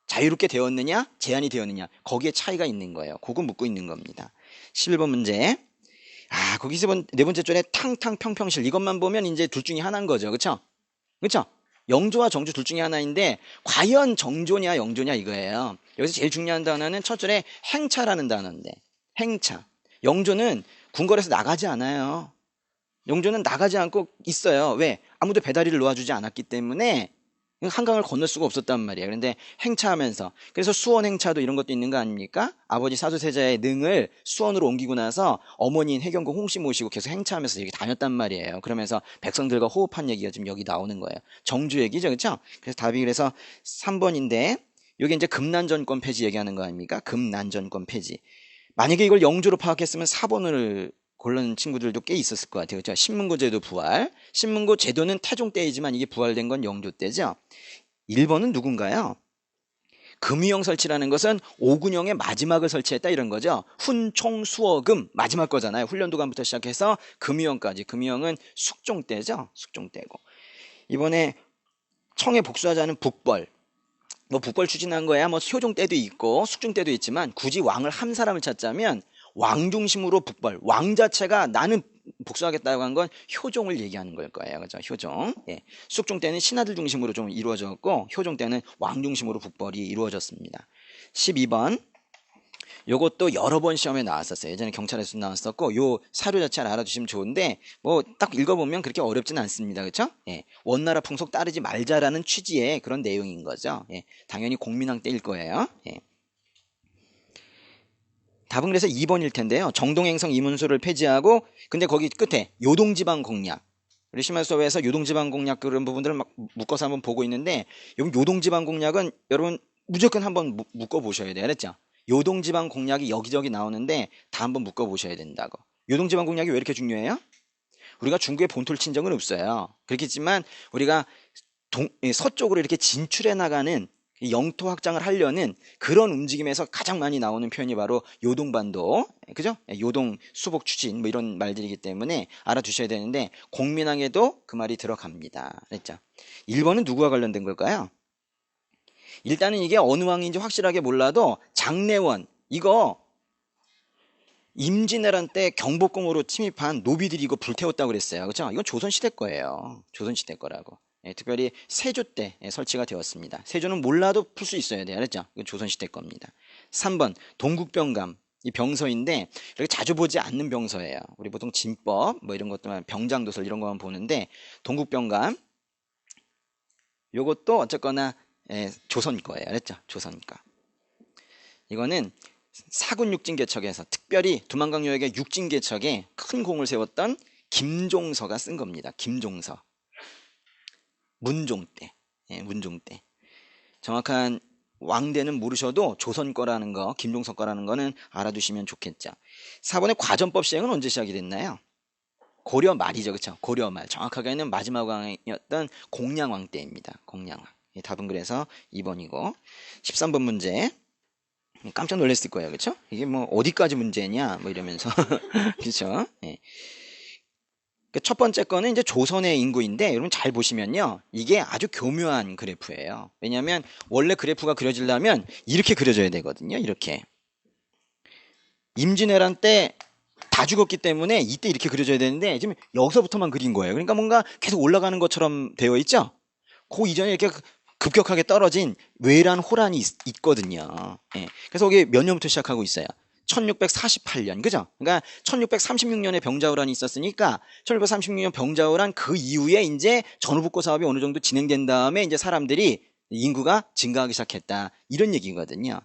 자유롭게 되었느냐 제한이 되었느냐, 거기에 차이가 있는 거예요. 그거 묻고 있는 겁니다. 11번 문제. 거기서 네 번째 줄에 탕탕평평실, 이것만 보면 이제 둘 중에 하나인 거죠, 그쵸? 그쵸? 영조와 정조 둘 중에 하나인데 과연 정조냐 영조냐 이거예요. 여기서 제일 중요한 단어는 첫 줄에 행차라는 단어인데, 행차. 영조는 궁궐에서 나가지 않아요. 영조는 나가지 않고 있어요. 왜? 아무도 배다리를 놓아주지 않았기 때문에 한강을 건널 수가 없었단 말이에요. 그런데 행차하면서 그래서 수원 행차도 이런 것도 있는 거 아닙니까? 아버지 사도세자의 능을 수원으로 옮기고 나서 어머니인 해경궁 홍씨 모시고 계속 행차하면서 이렇게 다녔단 말이에요. 그러면서 백성들과 호흡한 얘기가 지금 여기 나오는 거예요. 정주 얘기죠, 그렇죠? 그래서 답이 그래서 3번인데 이게 이제 금난전권 폐지 얘기하는 거 아닙니까? 금난전권 폐지. 만약에 이걸 영주로 파악했으면 4번을 고른 친구들도 꽤 있었을 것 같아요. 그렇죠? 신문고 제도 부활. 신문고 제도는 태종 때이지만 이게 부활된 건 영조 때죠. 1번은 누군가요? 금위형 설치라는 것은 오군영의 마지막을 설치했다 이런 거죠. 훈총 수어금 마지막 거잖아요. 훈련도관부터 시작해서 금위형까지. 금위형은 숙종 때죠. 숙종 때고. 이번에 청에 복수하자는 북벌. 뭐 북벌 추진한 거야 뭐 효종 때도 있고 숙종 때도 있지만 굳이 왕을 한 사람을 찾자면 왕 중심으로 북벌, 왕 자체가 나는 복수하겠다고 한 건 효종을 얘기하는 걸 거예요. 그죠? 효종. 예. 숙종 때는 신하들 중심으로 좀 이루어졌고 효종 때는 왕 중심으로 북벌이 이루어졌습니다. 12번. 요것도 여러 번 시험에 나왔었어요. 예전에 경찰에서 나왔었고 요 사료 자체를 알아두시면 좋은데 뭐 딱 읽어보면 그렇게 어렵진 않습니다. 그렇죠? 예. 원나라 풍속 따르지 말자라는 취지의 그런 내용인 거죠. 예. 당연히 공민왕 때일 거예요. 예. 답은 그래서 2번일 텐데요. 정동행성 이문수를 폐지하고 근데 거기 끝에 요동지방 공약 우리 심야 수업에서 요동지방 공약 그런 부분들을 막 묶어서 한번 보고 있는데 여기 요동지방 공약은 여러분 무조건 한번 묶어 보셔야 돼요. 알았죠? 요동지방 공약이 여기저기 나오는데 다 한번 묶어 보셔야 된다고. 요동지방 공약이 왜 이렇게 중요해요? 우리가 중국에 본토를 친 적은 없어요. 그렇겠지만 우리가 서쪽으로 이렇게 진출해 나가는 영토 확장을 하려는 그런 움직임에서 가장 많이 나오는 표현이 바로 요동반도, 그죠? 요동 수복 추진 뭐 이런 말들이기 때문에 알아두셔야 되는데 공민왕에도 그 말이 들어갑니다. 그랬죠? 1번은 누구와 관련된 걸까요? 일단은 이게 어느 왕인지 확실하게 몰라도 장례원 이거 임진왜란 때 경복궁으로 침입한 노비들이 이거 불태웠다고 그랬어요. 그렇죠? 이건 조선시대 거예요. 조선시대 거라고. 예, 특별히 세조 때 설치가 되었습니다. 세조는 몰라도 풀 수 있어야 돼요. 알았죠? 이건 조선시대 겁니다. 3번 동국병감. 이 병서인데 이렇게 자주 보지 않는 병서예요. 우리 보통 진법 뭐 이런 것도 병장도설 이런 것만 보는데 동국병감 요것도 어쨌거나 조선 거예요. 알았죠? 조선 거. 이거는 사군 육진개척에서 특별히 두만강요역의 육진개척에 큰 공을 세웠던 김종서가 쓴 겁니다. 김종서. 문종 때. 예, 문종 때. 정확한 왕대는 모르셔도 조선 거라는 거, 김종서 거라는 거는 알아두시면 좋겠죠. 4번의 과전법 시행은 언제 시작이 됐나요? 고려 말이죠. 그렇죠? 고려 말. 정확하게는 마지막 왕이었던 공량왕 때입니다. 공량왕. 예, 답은 그래서 2번이고 13번 문제. 깜짝 놀랐을 거예요. 그렇죠? 이게 뭐 어디까지 문제냐 뭐 이러면서 그렇죠? 예. 첫 번째 거는 이제 조선의 인구인데 여러분 잘 보시면요. 이게 아주 교묘한 그래프예요. 왜냐하면 원래 그래프가 그려지려면 이렇게 그려져야 되거든요. 이렇게. 임진왜란 때 다 죽었기 때문에 이때 이렇게 그려져야 되는데 지금 여기서부터만 그린 거예요. 그러니까 뭔가 계속 올라가는 것처럼 되어 있죠? 그 이전에 이렇게 급격하게 떨어진 외란 호란이 있거든요. 예. 그래서 거기 몇 년부터 시작하고 있어요. 1648년, 그죠? 그러니까 1636년에 병자호란이 있었으니까 1636년 병자호란 그 이후에 이제 전후복구 사업이 어느 정도 진행된 다음에 이제 사람들이 인구가 증가하기 시작했다. 이런 얘기거든요.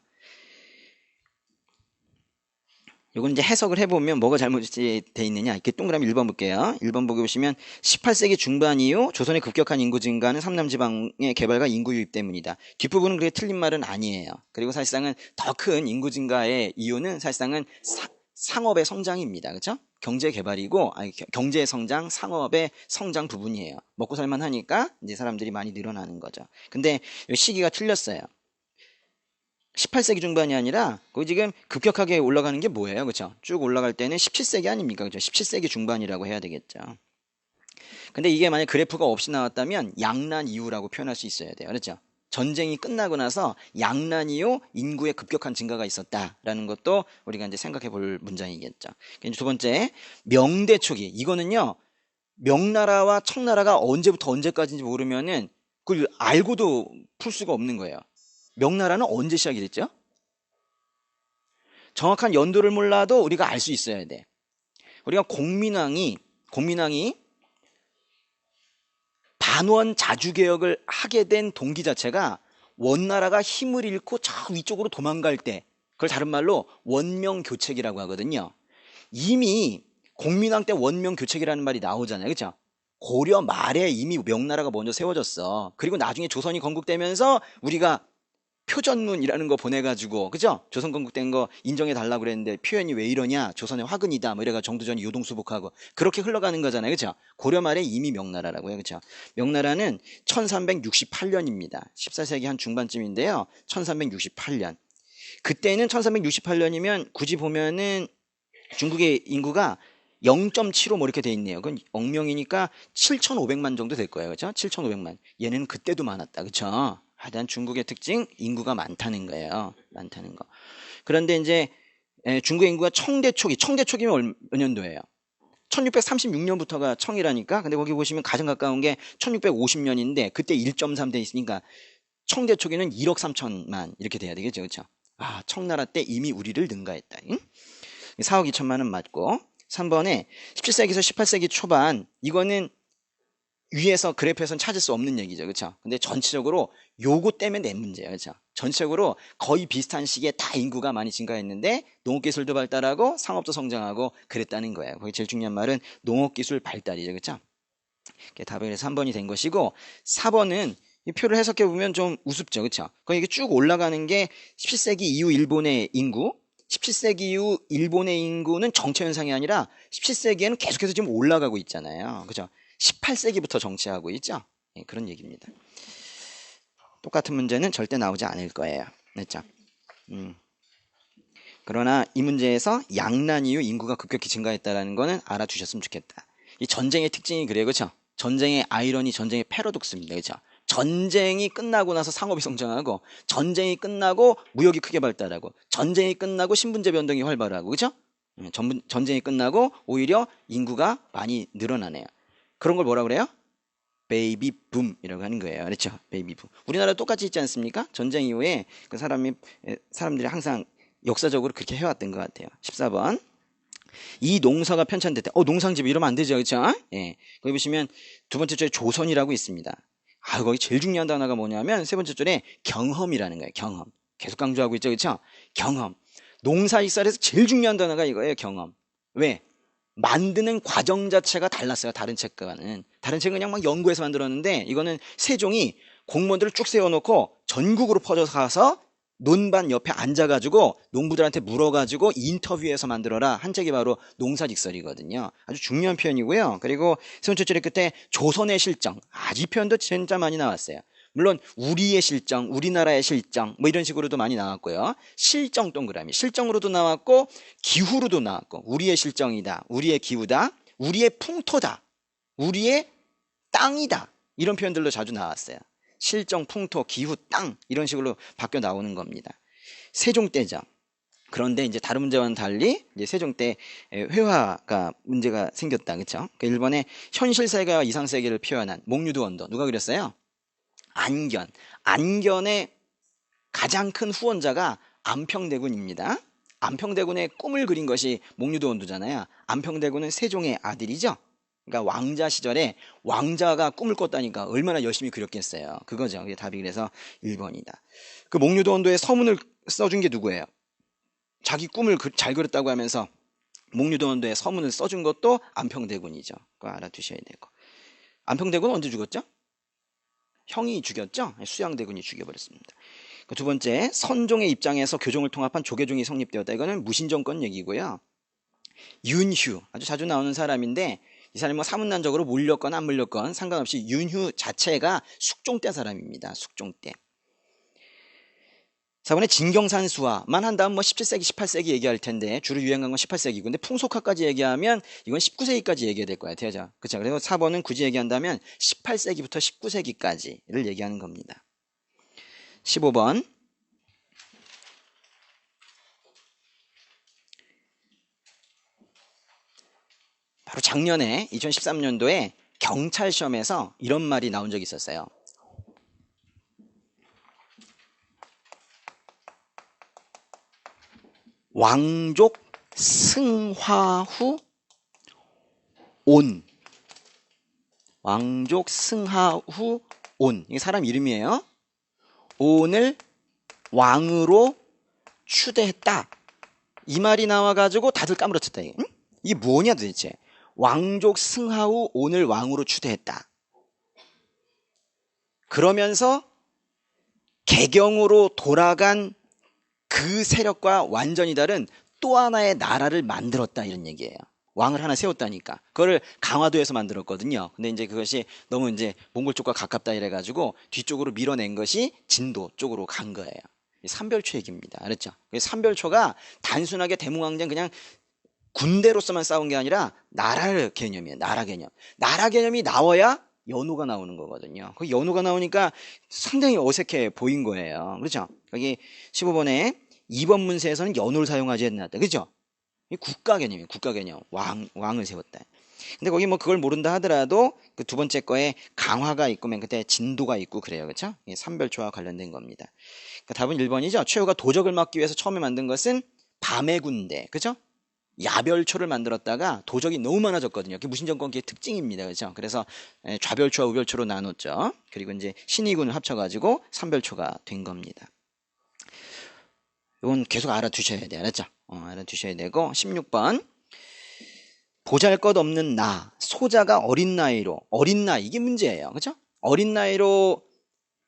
요건 이제 해석을 해보면 뭐가 잘못돼 있느냐. 이렇게 동그라미 1번 볼게요. 1번 보기 보시면 18세기 중반 이후 조선의 급격한 인구 증가는 삼남지방의 개발과 인구 유입 때문이다. 뒷부분은 그렇게 틀린 말은 아니에요. 그리고 사실상은 더 큰 인구 증가의 이유는 사실상은 상업의 성장입니다. 그렇죠? 경제 개발이고 경제 성장, 상업의 성장 부분이에요. 먹고 살만 하니까 이제 사람들이 많이 늘어나는 거죠. 근데 이 시기가 틀렸어요. 18세기 중반이 아니라 그 지금 급격하게 올라가는 게 뭐예요? 그렇죠? 쭉 올라갈 때는 17세기 아닙니까? 그렇죠? 17세기 중반이라고 해야 되겠죠. 근데 이게 만약 그래프가 없이 나왔다면 양난 이후라고 표현할 수 있어야 돼요. 그렇죠? 전쟁이 끝나고 나서 양난 이후 인구의 급격한 증가가 있었다라는 것도 우리가 이제 생각해 볼 문장이겠죠. 두 번째, 명대 초기. 이거는요. 명나라와 청나라가 언제부터 언제까지인지 모르면은 그걸 알고도 풀 수가 없는 거예요. 명나라는 언제 시작이 됐죠? 정확한 연도를 몰라도 우리가 알 수 있어야 돼. 우리가 공민왕이 반원 자주개혁을 하게 된 동기 자체가 원나라가 힘을 잃고 저 위쪽으로 도망갈 때, 그걸 다른 말로 원명교책이라고 하거든요. 이미 공민왕 때 원명교책이라는 말이 나오잖아요. 그렇죠? 고려 말에 이미 명나라가 먼저 세워졌어. 그리고 나중에 조선이 건국되면서 우리가 표전문이라는 거 보내가지고, 그죠? 조선 건국된 거 인정해 달라고 그랬는데 표현이 왜 이러냐? 조선의 화근이다. 뭐 이래가 정두전이 요동수복하고 그렇게 흘러가는 거잖아요. 그죠? 고려 말에 이미 명나라라고요. 그죠? 명나라는 1368년입니다. 14세기 한 중반쯤인데요. 1368년. 그때는 1368년이면 굳이 보면은 중국의 인구가 0.75 뭐 이렇게 돼 있네요. 그건 억명이니까 7,500만 정도 될 거예요. 그죠? 7,500만. 얘는 그때도 많았다. 그죠? 하여튼 중국의 특징, 인구가 많다는 거예요. 많다는 거. 그런데 이제 중국의 인구가 청대초기면 몇 년도예요? 1636년부터가 청이라니까. 근데 거기 보시면 가장 가까운 게 1650년인데 그때 1.3 돼 있으니까 청대초기는 1억 3천만 이렇게 돼야 되겠죠. 그렇죠? 아, 청나라 때 이미 우리를 능가했다. 응? 4억 2천만 원 맞고. 3번에 17세기에서 18세기 초반, 이거는 위에서 그래프에서는 찾을 수 없는 얘기죠. 그렇죠? 근데 전체적으로 요거 때문에 낸 문제예요. 그렇죠? 전체적으로 거의 비슷한 시기에 다 인구가 많이 증가했는데 농업기술도 발달하고 상업도 성장하고 그랬다는 거예요. 거기 제일 중요한 말은 농업기술 발달이죠. 그렇죠? 답이 그래서 3번이 된 것이고, 4번은 이 표를 해석해 보면 좀 우습죠. 그렇죠? 거기 이게 쭉 올라가는 게 17세기 이후 일본의 인구, 17세기 이후 일본의 인구는 정체 현상이 아니라 17세기에는 계속해서 지금 올라가고 있잖아요. 그죠? 18세기부터 정체하고 있죠. 예, 그런 얘기입니다. 똑같은 문제는 절대 나오지 않을 거예요. 그렇죠? 그러나 이 문제에서 양난 이후 인구가 급격히 증가했다는 거는 알아두셨으면 좋겠다. 이 전쟁의 특징이 그래요. 그렇죠? 전쟁의 아이러니, 전쟁의 패러독스입니다. 그렇죠? 전쟁이 끝나고 나서 상업이 성장하고, 전쟁이 끝나고 무역이 크게 발달하고, 전쟁이 끝나고 신분제 변동이 활발하고, 그렇죠? 전쟁이 끝나고 오히려 인구가 많이 늘어나네요. 그런 걸 뭐라 그래요? 베이비 붐이라고 하는 거예요. 그렇죠? 베이비 붐. 우리나라 똑같이 있지 않습니까? 전쟁 이후에 그 사람들이 항상 역사적으로 그렇게 해왔던 것 같아요. 14번. 이 농사가 편찬됐다. 농상집 이러면 안 되죠. 그렇죠? 예. 거기 보시면 두 번째 줄에 조선이라고 있습니다. 거기 제일 중요한 단어가 뭐냐면 세 번째 줄에 경험이라는 거예요. 경험. 계속 강조하고 있죠. 그렇죠? 경험. 농사익설에서 제일 중요한 단어가 이거예요. 경험. 왜? 만드는 과정 자체가 달랐어요. 다른 책과는. 다른 책은 그냥 막 연구해서 만들었는데, 이거는 세종이 공무원들을 쭉 세워놓고 전국으로 퍼져서 가서 논반 옆에 앉아가지고 농부들한테 물어가지고 인터뷰해서 만들어라 한 책이 바로 농사직설이거든요. 아주 중요한 표현이고요. 그리고 세 번째 줄의 끝에 조선의 실정. 이 표현도 진짜 많이 나왔어요. 물론 우리의 실정, 우리나라의 실정 뭐 이런 식으로도 많이 나왔고요. 실정 동그라미, 실정으로도 나왔고 기후로도 나왔고, 우리의 실정이다, 우리의 기후다, 우리의 풍토다, 우리의 땅이다, 이런 표현들로 자주 나왔어요. 실정, 풍토, 기후, 땅 이런 식으로 바뀌어 나오는 겁니다. 세종 때죠. 그런데 이제 다른 문제와는 달리 이제 세종 때 회화가 문제가 생겼다. 그렇죠? 그 일본의 현실 세계와 이상 세계를 표현한 목류도 언도 누가 그렸어요? 안견. 안견의 가장 큰 후원자가 안평대군입니다. 안평대군의 꿈을 그린 것이 목류도 원도잖아요. 안평대군은 세종의 아들이죠. 그러니까 왕자 시절에 왕자가 꿈을 꿨다니까 얼마나 열심히 그렸겠어요. 그거죠. 그게 답이 그래서 1번이다. 그 목류도 원도의 서문을 써준 게 누구예요? 자기 꿈을 잘 그렸다고 하면서 목류도 원도의 서문을 써준 것도 안평대군이죠. 그거 알아두셔야 되고. 안평대군은 언제 죽었죠? 형이 죽였죠? 수양대군이 죽여버렸습니다. 두 번째, 선종의 입장에서 교종을 통합한 조계종이 성립되었다. 이거는 무신정권 얘기고요. 윤휴, 아주 자주 나오는 사람인데 이 사람이 뭐 사문난적으로 몰렸건 안 몰렸건 상관없이 윤휴 자체가 숙종 때 사람입니다. 숙종 때. 4번에 진경산수화만 한 다음 뭐 17세기, 18세기 얘기할 텐데 주로 유행한 건 18세기고, 근데 풍속화까지 얘기하면 이건 19세기까지 얘기해야 될 거야. 대자. 그쵸? 그래서 4번은 굳이 얘기한다면 18세기부터 19세기까지를 얘기하는 겁니다. 15번. 바로 작년에 2013년도에 경찰 시험에서 이런 말이 나온 적이 있었어요. 왕족 승화 후 온. 왕족 승하후 온. 이게 사람 이름이에요. 온을 왕으로 추대했다. 이 말이 나와가지고 다들 까무러쳤다. 응? 이게 뭐냐 도대체. 왕족 승하후 온을 왕으로 추대했다. 그러면서 개경으로 돌아간 그 세력과 완전히 다른 또 하나의 나라를 만들었다 이런 얘기예요. 왕을 하나 세웠다니까. 그거를 강화도에서 만들었거든요. 근데 이제 그것이 너무 이제 몽골 쪽과 가깝다 이래가지고 뒤쪽으로 밀어낸 것이 진도 쪽으로 간 거예요. 삼별초 얘기입니다. 알았죠? 삼별초가 단순하게 대문왕정 그냥 군대로서만 싸운 게 아니라 나라 개념이에요. 나라 개념. 나라 개념이 나와야 연호가 나오는 거거든요. 그 연호가 나오니까 상당히 어색해 보인 거예요. 그렇죠? 여기 15번에 2번 문서에서는 연호를 사용하지 않았다. 그렇죠? 국가 개념이에요. 국가 개념. 왕을 세웠다. 근데 거기 뭐 그걸 모른다 하더라도 그 두 번째 거에 강화가 있고 맨 끝에 진도가 있고 그래요. 그렇죠? 삼별초와 관련된 겁니다. 그러니까 답은 1번이죠. 최후가 도적을 막기 위해서 처음에 만든 것은 밤의 군대. 그렇죠? 야별초를 만들었다가 도적이 너무 많아졌거든요. 그게 무신정권기의 특징입니다. 그렇죠? 그래서 좌별초와 우별초로 나눴죠. 그리고 이제 신의군을 합쳐가지고 삼별초가 된 겁니다. 이건 계속 알아두셔야 돼요. 알았죠? 알아두셔야 되고 16번 보잘것없는 나 소자가 어린 나이로 어린 나이 이게 문제예요. 그렇죠? 어린 나이로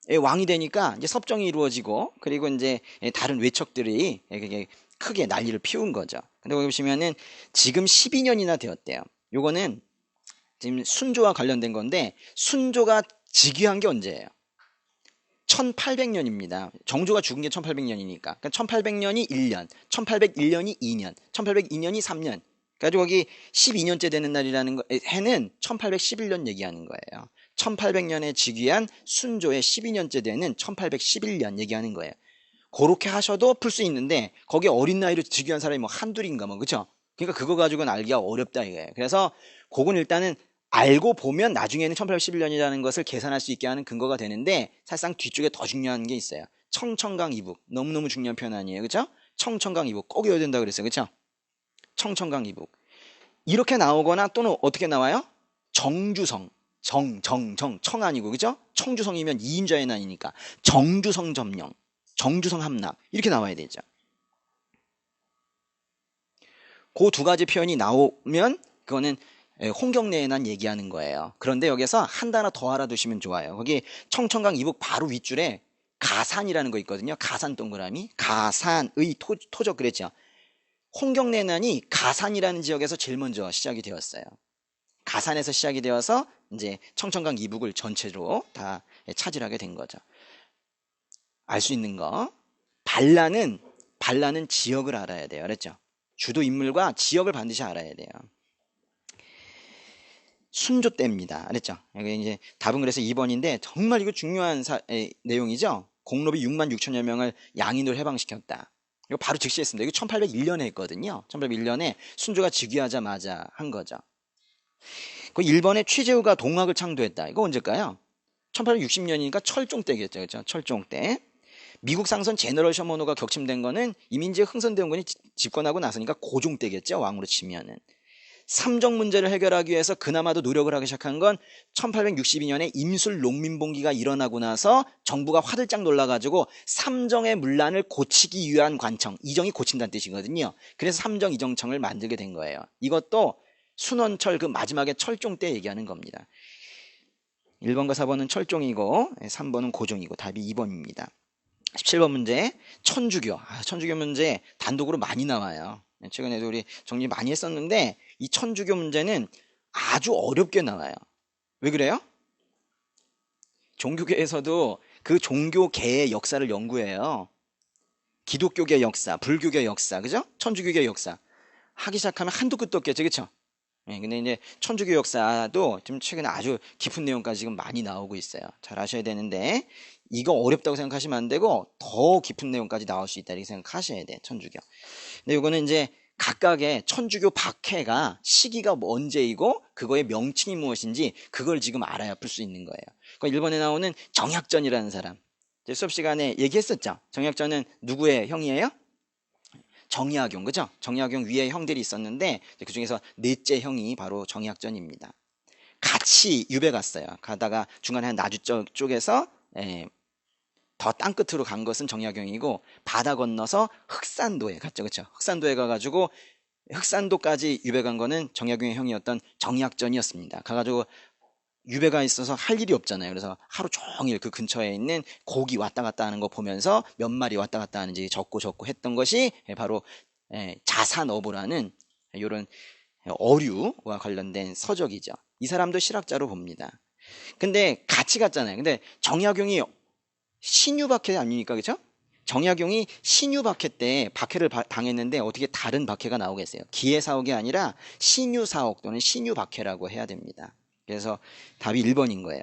왕이 되니까 이제 섭정이 이루어지고 그리고 이제 다른 외척들이 크게 난리를 피운 거죠. 근데 거기 보시면은 지금 12년이나 되었대요. 요거는 지금 순조와 관련된 건데 순조가 즉위한 게 언제예요? 1800년입니다. 정조가 죽은 게 1800년이니까. 그러니까 1800년이 1년, 1801년이 2년, 1802년이 3년. 그래가지고 거기 12년째 되는 날이라는 거, 해는 1811년 얘기하는 거예요. 1800년에 즉위한 순조의 12년째 되는 1811년 얘기하는 거예요. 그렇게 하셔도 풀 수 있는데 거기에 어린 나이로 즉위한 사람이 뭐 한둘인가 뭐 그쵸? 그러니까 그거 가지고는 알기가 어렵다 이거예요. 그래서 그건 일단은 알고 보면 나중에는 1811년이라는 것을 계산할 수 있게 하는 근거가 되는데 사실상 뒤쪽에 더 중요한 게 있어요. 청천강 이북 너무너무 중요한 표현 아니에요. 그쵸? 청천강 이북 꼭 외워야 된다 그랬어요. 그쵸? 청천강 이북 이렇게 나오거나 또는 어떻게 나와요? 정주성 청 아니고 그죠? 청주성이면 2인자의 난이니까 정주성 점령 정주성 함락 이렇게 나와야 되죠. 그 두 가지 표현이 나오면 그거는 홍경래에 난 얘기하는 거예요. 그런데 여기서 한 단어 더 알아두시면 좋아요. 거기 청천강 이북 바로 윗줄에 가산이라는 거 있거든요. 가산 동그라미 가산의 토적 그랬죠. 홍경래 난이 가산이라는 지역에서 제일 먼저 시작이 되었어요. 가산에서 시작이 되어서 이제 청천강 이북을 전체로 다 차지하게 된 거죠. 알 수 있는 거 반란은 지역을 알아야 돼요. 그랬죠? 주도 인물과 지역을 반드시 알아야 돼요. 순조 때입니다. 알았죠? 여기 이제 답은 그래서 2번인데 정말 이거 중요한 내용이죠. 공로비 6만 6천여 명을 양인으로 해방시켰다. 이거 바로 즉시했습니다. 이거 1801년에 했거든요. 1801년에 순조가 즉위하자마자 한 거죠. 그 1번에 최재우가 동학을 창도했다. 이거 언제일까요? 1860년이니까 철종 때겠죠. 그렇죠? 철종 때. 미국 상선 제너럴 셔먼호가 격침된 거는 이민재 흥선대원군이 집권하고 나서니까 고종 때겠죠. 왕으로 치면은. 삼정 문제를 해결하기 위해서 그나마도 노력을 하기 시작한 건 1862년에 임술 농민봉기가 일어나고 나서 정부가 화들짝 놀라가지고 삼정의 문란을 고치기 위한 관청, 이정이 고친다는 뜻이거든요. 그래서 삼정 이정청을 만들게 된 거예요. 이것도 순원철 그 마지막에 철종 때 얘기하는 겁니다. 1번과 4번은 철종이고 3번은 고종이고 답이 2번입니다. 17번 문제 천주교. 천주교 문제 단독으로 많이 나와요. 최근에도 우리 정리 많이 했었는데 이 천주교 문제는 아주 어렵게 나와요. 왜 그래요? 종교계에서도 그 종교계의 역사를 연구해요. 기독교계 역사, 불교계 역사, 그죠? 천주교계 역사 하기 시작하면 한도 끝도 없겠죠, 그렇죠? 근데 이제 천주교 역사도 좀 최근에 아주 깊은 내용까지 지금 많이 나오고 있어요. 잘 아셔야 되는데 이거 어렵다고 생각하시면 안 되고 더 깊은 내용까지 나올 수 있다 이렇게 생각하셔야 돼. 천주교. 근데 이거는 이제 각각의 천주교 박해가 시기가 언제이고 그거의 명칭이 무엇인지 그걸 지금 알아야 풀 수 있는 거예요. 그러니까 1번에 나오는 정약전이라는 사람 수업 시간에 얘기했었죠. 정약전은 누구의 형이에요? 정약용, 그죠? 정약용 위에 형들이 있었는데 그 중에서 넷째 형이 바로 정약전입니다. 같이 유배 갔어요. 가다가 중간에 한 나주 쪽에서 더 땅끝으로 간 것은 정약용이고 바다 건너서 흑산도에 갔죠. 그렇죠? 흑산도에 가가지고 흑산도까지 유배 간 거는 정약용의 형이었던 정약전이었습니다. 가가지고 유배가 있어서 할 일이 없잖아요. 그래서 하루 종일 그 근처에 있는 고기 왔다 갔다 하는 거 보면서 몇 마리 왔다 갔다 하는지 적고 했던 것이 바로 자산어부라는 이런 어류와 관련된 서적이죠. 이 사람도 실학자로 봅니다. 근데 같이 갔잖아요. 근데 정약용이 신유박해 아닙니까? 그죠? 정약용이 신유박해 때 박해를 당했는데 어떻게 다른 박해가 나오겠어요? 기해사옥이 아니라 신유사옥 또는 신유박해라고 해야 됩니다. 그래서 답이 1번인 거예요.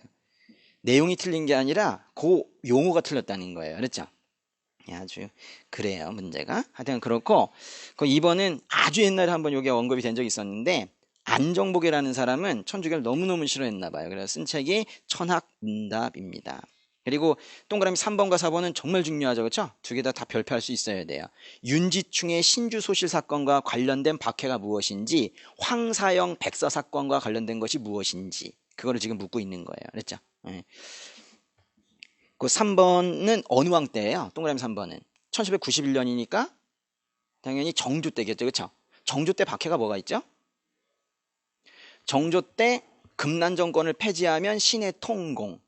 내용이 틀린 게 아니라 그 용어가 틀렸다는 거예요. 그렇죠? 아주 그래요, 문제가. 하여튼 그렇고, 그 2번은 아주 옛날에 한번 이게 언급이 된 적이 있었는데, 안정복이라는 사람은 천주교를 너무너무 싫어했나 봐요. 그래서 쓴 책이 천학문답입니다. 그리고 동그라미 3번과 4번은 정말 중요하죠. 그렇죠? 두 개 다 별표할 수 있어야 돼요. 윤지충의 신주소실 사건과 관련된 박해가 무엇인지, 황사영 백서 사건과 관련된 것이 무엇인지, 그거를 지금 묻고 있는 거예요. 그랬죠? 네. 그 3번은 어느 왕 때예요? 동그라미 3번은 1791년이니까 당연히 정조 때겠죠. 그렇죠? 정조 때 박해가 뭐가 있죠? 정조 때 금난 정권을 폐지하면 신의 통공,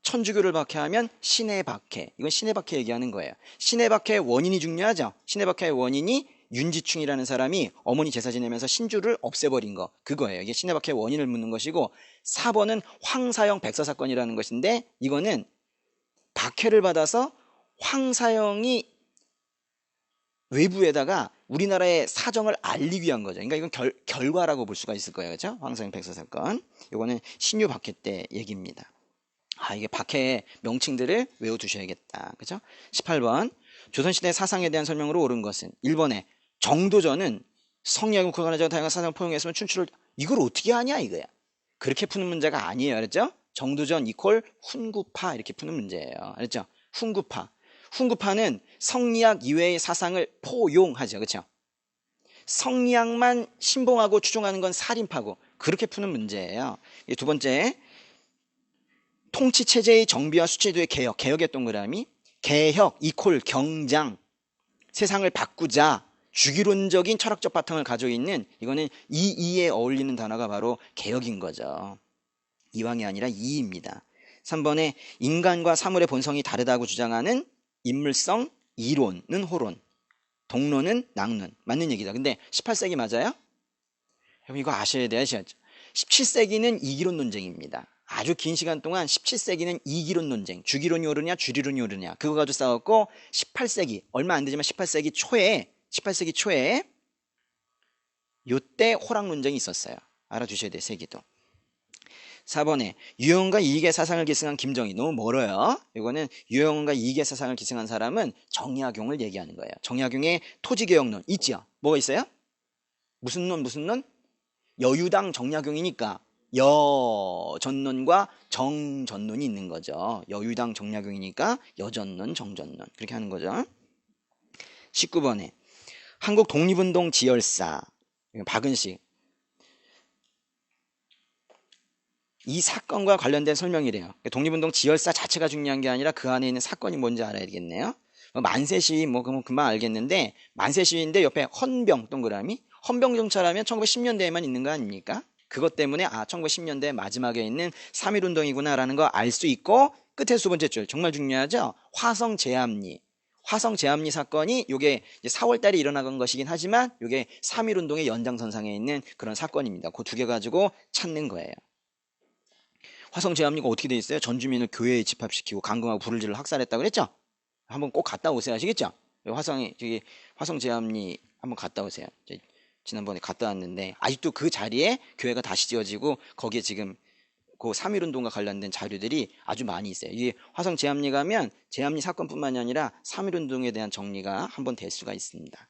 천주교를 박해하면 신의 박해. 이건 신의 박해 얘기하는 거예요. 신의 박해의 원인이 중요하죠. 신의 박해의 원인이 윤지충이라는 사람이 어머니 제사 지내면서 신주를 없애버린 거, 그거예요. 이게 신의 박해의 원인을 묻는 것이고, 4번은 황사영 백서 사건이라는 것인데, 이거는 박해를 받아서 황사영이 외부에다가 우리나라의 사정을 알리기 위한 거죠. 그러니까 이건 결과라고 볼 수가 있을 거예요. 그렇죠? 황사영 백서 사건. 이거는 신유 박해 때 얘기입니다. 이게 박해의 명칭들을 외워두셔야겠다. 그죠? 18번. 조선시대 사상에 대한 설명으로 옳은 것은 1번에 정도전은 성리학을 구간하자 다양한 사상을 포용했으면 춘추를, 이걸 어떻게 하냐 이거야. 그렇게 푸는 문제가 아니에요. 알았죠? 정도전 이퀄 훈구파 이렇게 푸는 문제예요. 알았죠? 훈구파. 훈구파는 성리학 이외의 사상을 포용하죠. 그렇죠? 성리학만 신봉하고 추종하는 건 살인파고, 그렇게 푸는 문제예요. 두 번째, 통치체제의 정비와 수치도의 개혁, 개혁의 동그라미, 개혁 이퀄 경장, 세상을 바꾸자, 주기론적인 철학적 바탕을 가지고 있는, 이거는 이에 어울리는 단어가 바로 개혁인 거죠. 이왕이 아니라 이입니다. 3번에 인간과 사물의 본성이 다르다고 주장하는 인물성 이론은 호론, 동론은 낙론. 맞는 얘기다. 근데 18세기 맞아요? 여러분 이거 아셔야 돼요. 17세기는 이기론 논쟁입니다. 아주 긴 시간 동안 17세기는 이기론 논쟁, 주기론이 옳으냐 주리론이 옳으냐 그거 가지고 싸웠고, 18세기 얼마 안 되지만 18세기 초에 요때 호락 논쟁이 있었어요. 알아두셔야 돼요. 세기도. 4번에 유형과 이익의 사상을 기승한 김정희. 너무 멀어요. 이거는 유형과 이익의 사상을 기승한 사람은 정약용을 얘기하는 거예요. 정약용의 토지개혁론 있지요? 뭐가 있어요? 무슨 논? 여유당 정약용이니까 여전론과 정전론이 있는 거죠. 여유당 정약용이니까 여전론, 정전론 그렇게 하는 거죠. 19번에 한국 독립운동 지열사 박은식, 이 사건과 관련된 설명이래요. 독립운동 지열사 자체가 중요한 게 아니라 그 안에 있는 사건이 뭔지 알아야 되겠네요. 만세시위 그럼 금방 알겠는데, 만세시위인데 옆에 헌병 동그라미, 헌병정찰하면 1910년대에만 있는 거 아닙니까? 그것 때문에 1910년대 마지막에 있는 3.1운동이구나 라는 거 알 수 있고, 끝에 두 번째 줄 정말 중요하죠. 화성제압리 사건이 요게 4월달에 일어난 것이긴 하지만 요게 3.1운동의 연장선상에 있는 그런 사건입니다. 그 두 개 가지고 찾는 거예요. 화성제압리가 어떻게 돼 있어요? 전주민을 교회에 집합시키고 강금하고 불을 질러 학살했다고 그랬죠? 한번 꼭 갔다 오세요. 아시겠죠? 화성제압리 한번 갔다 오세요. 지난번에 갔다 왔는데 아직도 그 자리에 교회가 다시 지어지고, 거기에 지금 그 3.1운동과 관련된 자료들이 아주 많이 있어요. 이게 화성제압리 가면 제압리 사건뿐만이 아니라 3.1운동에 대한 정리가 한번 될 수가 있습니다.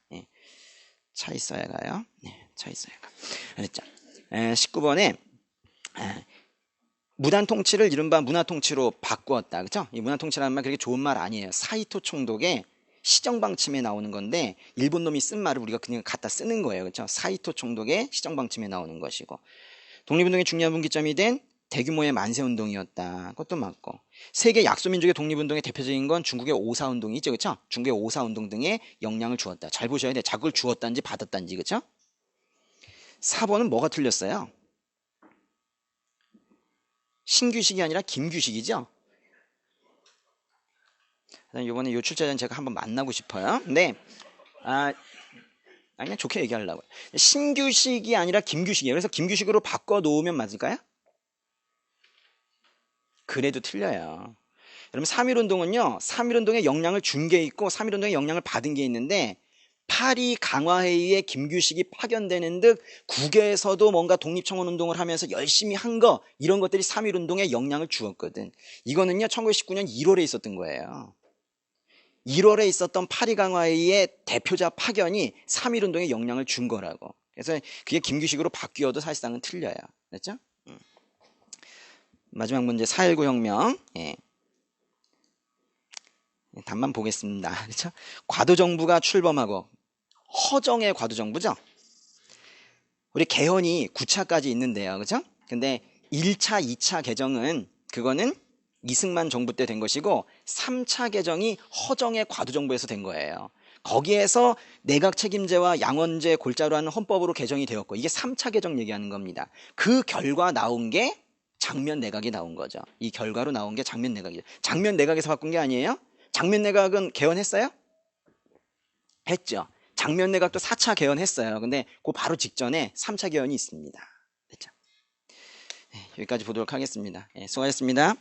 차 있어야 가요. 차 있어야 가. 그랬죠? 19번에 무단 통치를 이른바 문화통치로 바꾸었다. 그렇죠? 이 문화통치라는 말 그렇게 좋은 말 아니에요. 사이토 총독의 시정방침에 나오는 건데, 일본 놈이 쓴 말을 우리가 그냥 갖다 쓰는 거예요. 그렇죠? 사이토 총독의 시정방침에 나오는 것이고, 독립운동의 중요한 분기점이 된 대규모의 만세운동이었다. 그것도 맞고. 세계 약소민족의 독립운동의 대표적인 건 중국의 오사운동이 있죠. 그쵸? 중국의 오사운동 등에 영향을 주었다. 잘 보셔야 돼. 자극을 주었단지 받았단지. 그쵸? 4번은 뭐가 틀렸어요? 신규식이 아니라 김규식이죠? 이번에 이 출제자는 제가 한번 만나고 싶어요. 네. 그냥 좋게 얘기하려고요. 신규식이 아니라 김규식이에요. 그래서 김규식으로 바꿔 놓으면 맞을까요? 그래도 틀려요. 여러분 3.1운동은요. 3.1운동에 영향을 준 게 있고 3.1운동에 영향을 받은 게 있는데 파리 강화회의에 김규식이 파견되는 듯 국외에서도 뭔가 독립청원운동을 하면서 열심히 한 거 이런 것들이 3.1운동에 영향을 주었거든. 이거는요. 1919년 1월에 있었던 거예요. 1월에 있었던 파리 강화회의의 대표자 파견이 3.1운동에 영향을 준 거라고. 그래서 그게 김규식으로 바뀌어도 사실상은 틀려요. 됐죠? 마지막 문제 4.19 혁명. 예. 답만 보겠습니다. 그렇죠? 과도정부가 출범하고 허정의 과도정부죠. 우리 개헌이 9차까지 있는데요. 그렇죠? 근데 1차, 2차 개정은 그거는 이승만 정부 때 된 것이고 3차 개정이 허정의 과도정부에서 된 거예요. 거기에서 내각 책임제와 양원제 골자로 하는 헌법으로 개정이 되었고 이게 3차 개정 얘기하는 겁니다. 그 결과 나온 게 장면 내각이 나온 거죠. 이 결과로 나온 게 장면 내각이죠. 장면 내각에서 바꾼 게 아니에요? 장면 내각은 개헌했어요? 했죠. 장면 내각도 4차 개헌했어요. 근데 그 바로 직전에 3차 개헌이 있습니다. 됐죠? 여기까지 보도록 하겠습니다. 수고하셨습니다.